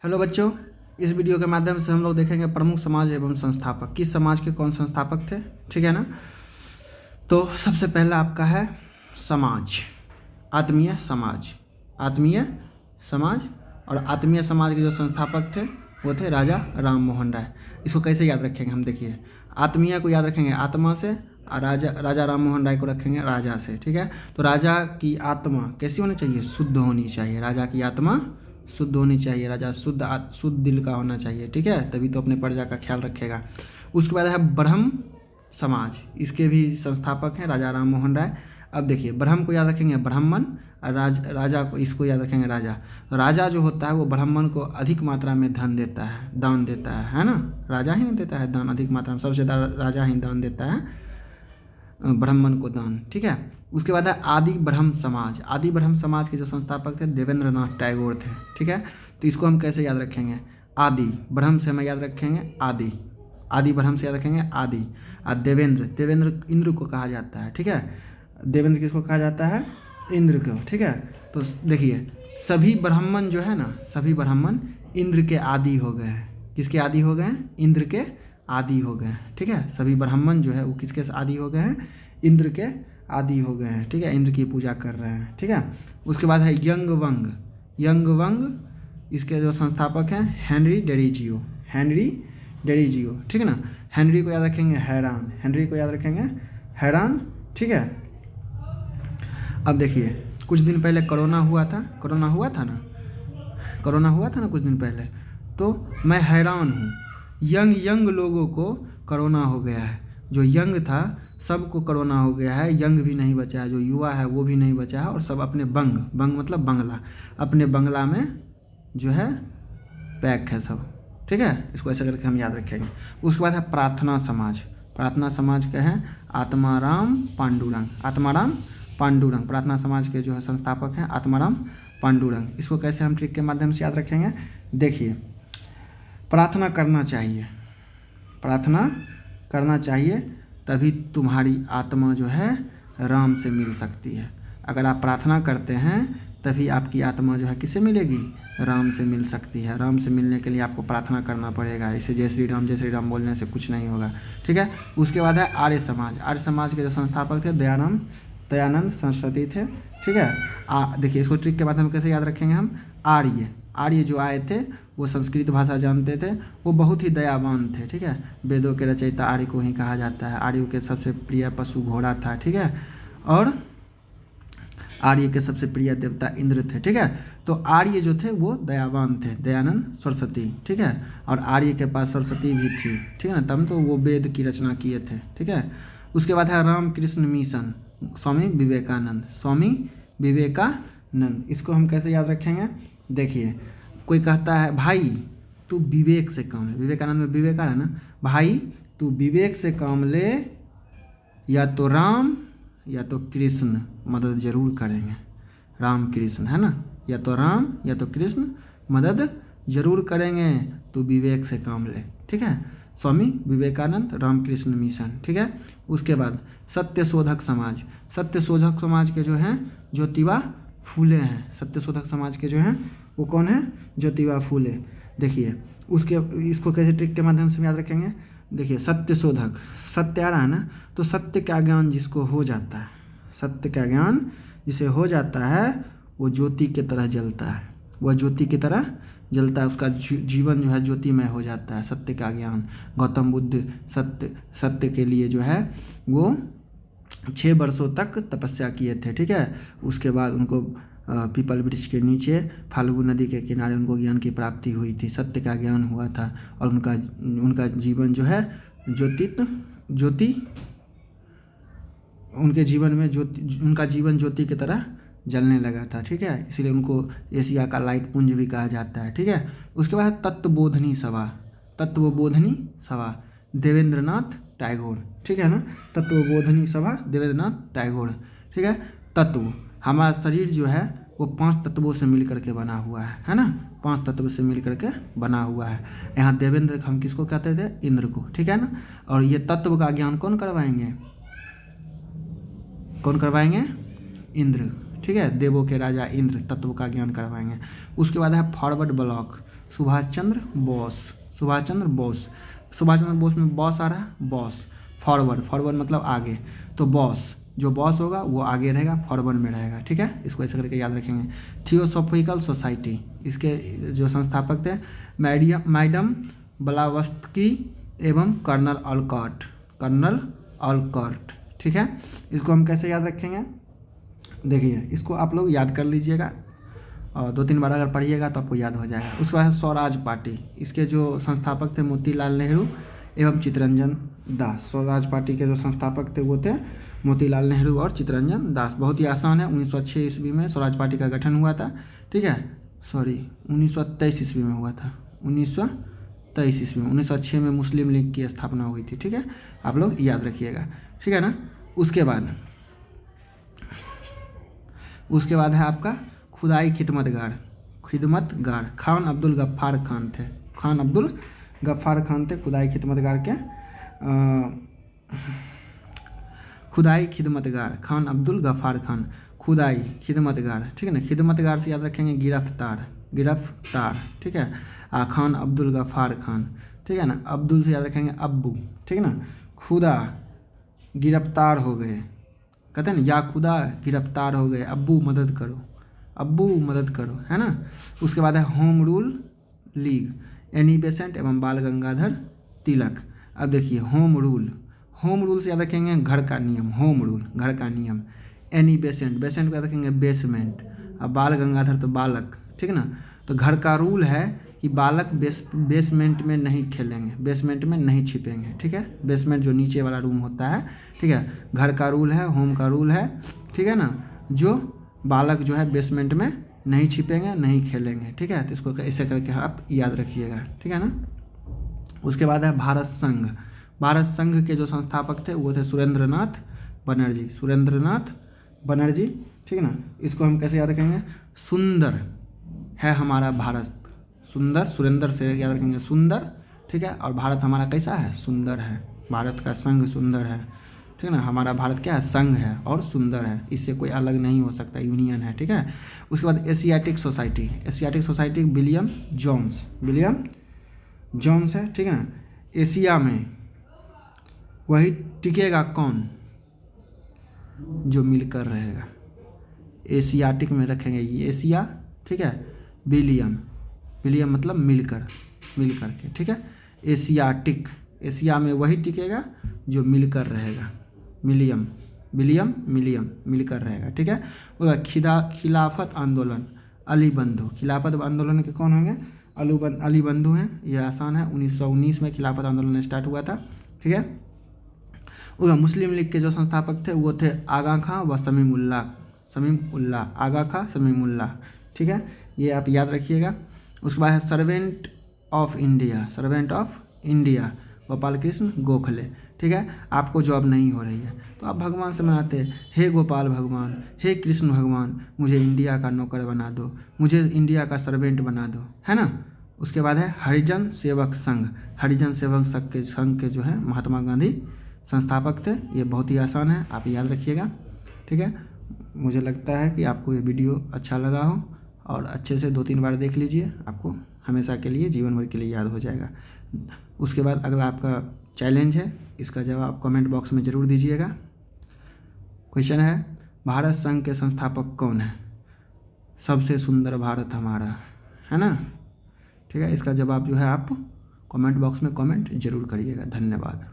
Hello बच्चों, इस video के माध्यम से हम लोग देखेंगे प्रमुख समाज एवं संस्थापक। किस समाज के कौन संस्थापक थे, ठीक है ना। तो सबसे पहला आपका है समाज, आत्मीय समाज। आत्मीय समाज और आत्मीय समाज के जो संस्थापक थे वो थे राजा राम मोहन राय। इसको कैसे याद रखेंगे हम, देखिए आत्मीय को याद रखेंगे आत्मा से और राजा राम मोहन राय को रखेंगे राजा से, ठीक है। तो राजा की आत्मा कैसी होनी चाहिए, शुद्ध होनी चाहिए। राजा की आत्मा शुद्ध होनी चाहिए, राजा शुद्ध दिल का होना चाहिए, ठीक है, तभी तो अपने प्रजा का ख्याल रखेगा। उसके बाद है ब्रह्म समाज, इसके भी संस्थापक हैं राजा राम मोहन राय। अब देखिए ब्रह्म को याद रखेंगे ब्राह्मण और राजा को इसको याद रखेंगे राजा। तो राजा जो होता है वो ब्राह्मण को अधिक मात्रा में धन देता है, दान देता है ना। राजा ही देता है दान अधिक मात्रा में, सबसे ज़्यादा राजा ही दान देता है ब्राह्मण को दान, ठीक है। उसके बाद है आदि ब्रह्म समाज। आदि ब्रह्म समाज के जो संस्थापक थे देवेंद्र नाथ टैगोर थे, ठीक है। तो इसको हम कैसे याद रखेंगे, आदि ब्रह्म से हम याद रखेंगे आदि, आदि ब्रह्म से याद रखेंगे आदि। और देवेंद्र इंद्र को कहा जाता है, ठीक है। देवेंद्र किसको कहा जाता है, इंद्र को, ठीक है। तो देखिए सभी ब्राह्मण जो है ना, सभी ब्राह्मण इंद्र के आदि हो गए हैं। किसके आदि हो गए हैं, इंद्र के आदि हो गए हैं, ठीक है। सभी ब्राह्मण जो है वो किसके आदि हो गए हैं, इंद्र के आदि हो गए हैं, ठीक है। इंद्र की पूजा कर रहे हैं, ठीक है। उसके बाद है यंग वंग, इसके जो संस्थापक हैं हेनरी डेरिजियो, ठीक है ना। हेनरी को याद रखेंगे हैरान, ठीक है। अब देखिए कुछ दिन पहले कोरोना हुआ था ना कुछ दिन पहले। तो मैं हैरान हूँ, यंग लोगों को कोरोना हो गया है। जो यंग था सबको कोरोना हो गया है, यंग भी नहीं बचा है, जो युवा है वो भी नहीं बचा है, और सब अपने बंग मतलब बंगला, अपने बंगला में जो है पैक है सब, ठीक है। इसको ऐसे करके हम याद रखेंगे। उसके बाद है प्रार्थना समाज क्या है, आत्माराम पांडुरंग प्रार्थना समाज के जो है संस्थापक हैं आत्माराम पांडुरंग। इसको कैसे हम ट्रिक के माध्यम से याद रखेंगे, देखिए प्रार्थना करना चाहिए तभी तुम्हारी आत्मा जो है राम से मिल सकती है। अगर आप प्रार्थना करते हैं तभी आपकी आत्मा जो है किससे मिलेगी, राम से मिल सकती है। राम से मिलने के लिए आपको प्रार्थना करना पड़ेगा, इसे जय श्री राम बोलने से कुछ नहीं होगा, ठीक है। उसके बाद है आर्य समाज के जो संस्थापक थे दयानंद सरस्वती थे, ठीक है। देखिए इसको ट्रिक के माध्यम कैसे याद रखेंगे हम, आर्य जो आए थे वो संस्कृत भाषा जानते थे, वो बहुत ही दयावान थे, ठीक है। वेदों के रचयिता आर्य को ही कहा जाता है। आर्य के सबसे प्रिय पशु घोड़ा था, ठीक है। और आर्य के सबसे प्रिय देवता इंद्र थे, ठीक है। तो आर्य जो थे वो दयावान थे, दयानंद सरस्वती, ठीक है। और आर्य के पास सरस्वती भी थी, ठीक है ना, तब तो वो वेद की रचना किए थे, ठीक है। उसके बाद है रामकृष्ण मिशन, स्वामी विवेकानंद। इसको हम कैसे याद रखेंगे, देखिए कोई कहता है भाई तू विवेक से काम ले, विवेकानंद में विवेक है ना, भाई तू विवेक से काम ले, या तो राम या तो कृष्ण मदद जरूर करेंगे। राम कृष्ण है ना, या तो राम या तो कृष्ण मदद जरूर करेंगे, तू विवेक से काम ले, ठीक है। स्वामी विवेकानंद रामकृष्ण मिशन, ठीक है। उसके बाद सत्यशोधक समाज के जो हैं ज्योतिबा फूले हैं। सत्यशोधक समाज के जो हैं वो कौन है, ज्योतिबा फूले। देखिए इसको कैसे ट्रिक के माध्यम से याद रखेंगे, देखिए सत्यशोधक, सत्य आ रहा है ना, तो सत्य का ज्ञान जिसको हो जाता है, सत्य का ज्ञान जिसे हो जाता है वो ज्योति की तरह जलता है, उसका जीवन जो है ज्योतिमय हो जाता है। सत्य का ज्ञान, गौतम बुद्ध सत्य के लिए जो है वो 6 वर्षों तक तपस्या किए थे, ठीक है। उसके बाद उनको पीपल वृक्ष के नीचे फाल्गु नदी के किनारे उनको ज्ञान की प्राप्ति हुई थी, सत्य का ज्ञान हुआ था, और उनका जीवन जो है उनका जीवन ज्योति की तरह जलने लगा था, ठीक है। इसलिए उनको एशिया का लाइट पुंज भी कहा जाता है, ठीक है। उसके बाद तत्वबोधिनी सभा देवेंद्रनाथ टैगोर, ठीक है ना। तत्वबोधिनी सभा देवेंद्रनाथ टैगोर, ठीक है। तत्व, हमारा शरीर जो है वो 5 तत्वों से मिल करके बना हुआ है ना, 5 तत्व से मिल करके बना हुआ है। यहाँ देवेंद्र हम किसको कहते थे, इंद्र को, ठीक है ना। और ये तत्व का ज्ञान कौन करवाएंगे, इंद्र, ठीक है। देवों के राजा इंद्र तत्व का ज्ञान करवाएंगे। उसके बाद है फॉरवर्ड सुभाष चंद्र बोस। सुभाष चंद्र बोस। सुभाष चंद्र बोस में बॉस आ रहा है, बॉस। फॉरवर्ड, फॉरवर्ड मतलब आगे, तो बॉस, जो बॉस होगा वो आगे रहेगा, फॉरवर्ड में रहेगा, ठीक है। इसको ऐसे करके याद रखेंगे। थियोसॉफिकल सोसाइटी, इसके जो संस्थापक थे मैडम ब्लावत्स्की एवं कर्नल ऑलकॉट। कर्नल ऑलकॉट, ठीक है। इसको हम कैसे याद रखेंगे, देखिए इसको आप लोग याद कर लीजिएगा और 2-3 बार अगर पढ़िएगा तो आपको याद हो जाएगा। उसके बाद स्वराज पार्टी, इसके जो संस्थापक थे मोतीलाल नेहरू एवं चित्तरंजन दास। स्वराज पार्टी के जो संस्थापक थे वो थे मोतीलाल नेहरू और चित्तरंजन दास। बहुत ही आसान है। 1906 ईस्वी में स्वराज पार्टी का गठन हुआ था, ठीक है। 1923 ईस्वी में हुआ था। 1923 ईस्वी में, 1906 में मुस्लिम लीग की स्थापना हुई थी, ठीक है। आप लोग याद रखिएगा, ठीक है ना। उसके बाद है आपका खुदाई खिदमतगार। खिदमतगार खान अब्दुल गफ्फार खान थे। खान अब्दुल गफ्फार खान थे खुदाई खिदमतगार के। खुदाई खिदमतगार खान अब्दुल गफ्फार खान। खुदाई खिदमतगार, ठीक है ना। खिदमतगार से याद रखेंगे गिरफ्तार, गिरफ्तार, ठीक है। खान अब्दुल गफ्फार खान, ठीक है ना। अब्दुल से याद रखेंगे अब्बू, ठीक है ना। खुदा गिरफ्तार हो गए, कहते हैं ना, या खुदा गिरफ्तार हो गए, अब्बू मदद करो, अब्बू मदद करो, है ना। उसके बाद है home rule league, Annie Besant एवं बाल गंगाधर तिलक। अब देखिए होम रूल, होम रूल से याद रखेंगे घर का नियम, होम रूल घर का नियम। एनी बेसेंट, बेसेंट को याद रखेंगे बेसमेंट। अब बाल गंगाधर तो बालक, ठीक है ना। तो घर का रूल है कि बालक बेसमेंट में नहीं खेलेंगे, बेसमेंट में नहीं छिपेंगे, ठीक है। बेसमेंट जो नीचे वाला रूम होता है, ठीक है। घर का रूल है, होम का रूल है, ठीक है ना। जो बालक जो है बेसमेंट में नहीं छिपेंगे, नहीं खेलेंगे, ठीक है। तो इसको ऐसे करके आप याद रखिएगा, ठीक है ना। उसके बाद है भारत संघ। भारत संघ के जो संस्थापक थे वो थे सुरेंद्रनाथ बनर्जी। सुरेंद्रनाथ बनर्जी, ठीक है ना। इसको हम कैसे याद रखेंगे, सुंदर है हमारा भारत। सुंदर, सुरेंद्र से याद रखेंगे सुंदर, ठीक है। और भारत हमारा कैसा है, सुंदर है। भारत का संघ सुंदर है, ठीक है ना। हमारा भारत क्या है, संघ है और सुंदर है, इससे कोई अलग नहीं हो सकता, यूनियन है, ठीक है। उसके बाद Asiatic Society. Asiatic Society William Jones, William Jones है, ठीक है ना। एशिया में वही टिकेगा कौन, जो मिलकर रहेगा। एशियाटिक में रखेंगे ये एशिया, ठीक है। विलियम, विलियम मतलब मिलकर, मिलकर के, ठीक है। एशियाटिक, एशिया में वही टिकेगा जो मिलकर रहेगा। मिलियम, विलियम मिलियम, मिलकर रहेगा, ठीक है। उसके खिलाफत आंदोलन, अली बंधु। खिलाफत आंदोलन के कौन होंगे, अली बंधु हैं, ये आसान है। 1919 में खिलाफत आंदोलन स्टार्ट हुआ था, ठीक है। उसका मुस्लिम लीग के जो संस्थापक थे वो थे आगा खां व समीमुल्लाह। समीमुल्लाह, आगा खां समीमुल्लाह, ठीक है। ये आप याद रखिएगा। उसके बाद है servant of India. Servant of India Gopal Krishna Gokhale, ठीक है। आपको जॉब नहीं हो रही है तो आप भगवान से मनाते हैं, हे गोपाल भगवान, हे कृष्ण भगवान, मुझे इंडिया का नौकर बना दो, मुझे इंडिया का सर्वेंट बना दो, है ना। उसके बाद है हरिजन सेवक संघ। हरिजन सेवक संघ के जो है महात्मा गांधी संस्थापक थे। ये बहुत ही आसान है, आप याद रखिएगा, ठीक है। मुझे लगता है कि आपको ये वीडियो अच्छा लगा हो और अच्छे से 2-3 बार देख लीजिए, आपको हमेशा के लिए, जीवन भर के लिए याद हो जाएगा। उसके बाद अगर आपका चैलेंज है, इसका जवाब कमेंट बॉक्स में ज़रूर दीजिएगा। क्वेश्चन है, भारत संघ के संस्थापक कौन है। सबसे सुंदर भारत हमारा, है ना, ठीक है। इसका जवाब जो है आप कमेंट बॉक्स में कमेंट जरूर करिएगा। धन्यवाद।